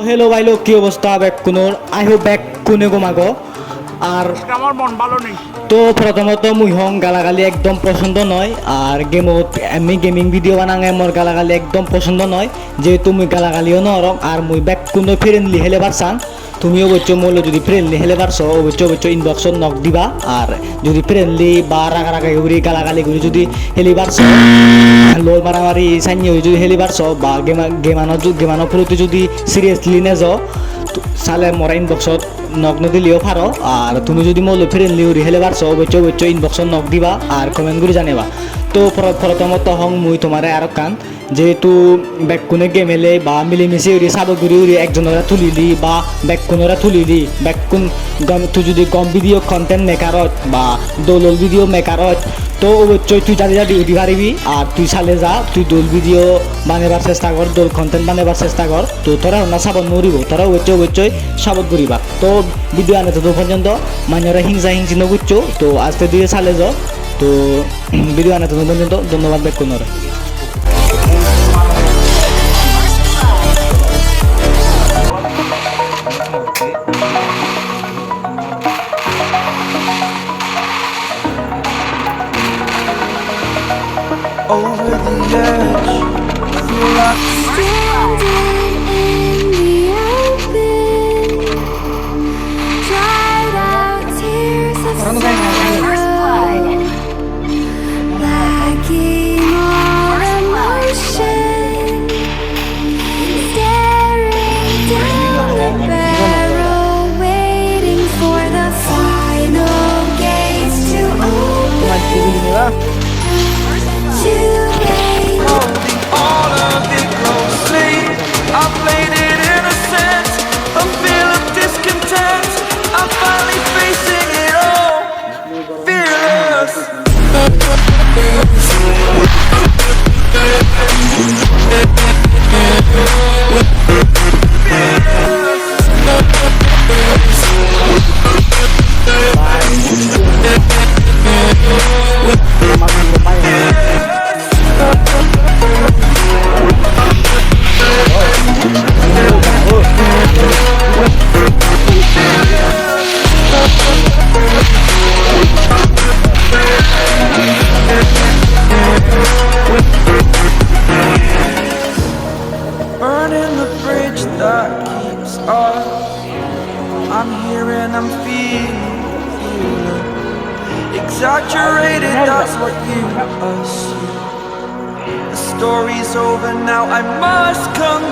Hello ভাই লোক কি অবস্থা ব্যাক কোনোর আই হোপ ব্যাক কোনে গোমাগো আর আমার মন ভালো নেই তো প্রথমত মুই হং গালাগালি একদম পছন্দ নয় আর গেমত আমি গেমিং ভিডিও বানাঙে মোর গালাগালি একদম পছন্দ নয় যেহেতু মুই গালাগালিও নরম আর মুই ব্যাক কোনো ফ্রেন্ডলি হেলে পারছান তুমি অবশ্য মোলে যদি ফ্রেন্ডলি হেলে পারছো অবশ্যই ইনবক্সত নক দিবা আর যদি ফ্রেন্ডলি বা রাগারাগি করি গালাগালি করি যদি হেলি পারছো লোল মারামারি সাইনি যদি হেলি পারছো বা গেমানো প্রতি যদি সিরিয়াসলি নেছো চালে মোরা ইনবক্সত নক নদিলেও পারো আর তুমি যদি মোলে ফ্রেন্ডলি উড়ি হেলে পারছো অবশ্যই ইনবক্সত নক দিবা আর কমেন্ট করে জানিবা তো প্রথমত হং মুই তোমারে আর কান যেহেতু ব্যাকুনে গেমেলে বা মিলেমিশে উড়ি সাবগুড়ি উড়ি একজনেরা তুলিলি বা ব্যাকুনেরা তুলিলি ব্যাকুন তুই যদি গম ভিডিও কন্টেন্ট মেকারত বা দোল ভিডিও মেকারত তো অবশ্যই তুই যাদি উঠি পারিবি আর তুই চালে যা তুই দোল ভিডিও বানাবার চেষ্টা কর দোল কন্টেন্ট বানাবার চেষ্টা কর তো তোরা না সাবত নরিব তোরা অবশ্যই সাবত করিবা তো ভিডিও আনে তো পর্যন্ত মানুষরা হিংসি নগুচ্ছ তো আজকে দিয়ে চালে যাও তো ভিডিও আনে তো পর্যন্ত ধন্যবাদ ব্যাকুনরা over the edge, feel like Standing in the open, dried out tears of sorrow, lacking all emotion, staring down the barrel, waiting for the final gates to open. holding all of it closely. I played it innocent, a feel of discontent. I'm finally facing it all, fearless. Burning the bridge that keeps us. I'm here and I'm feeling exaggerated, that's what you assume. The story's over now, I must conclude.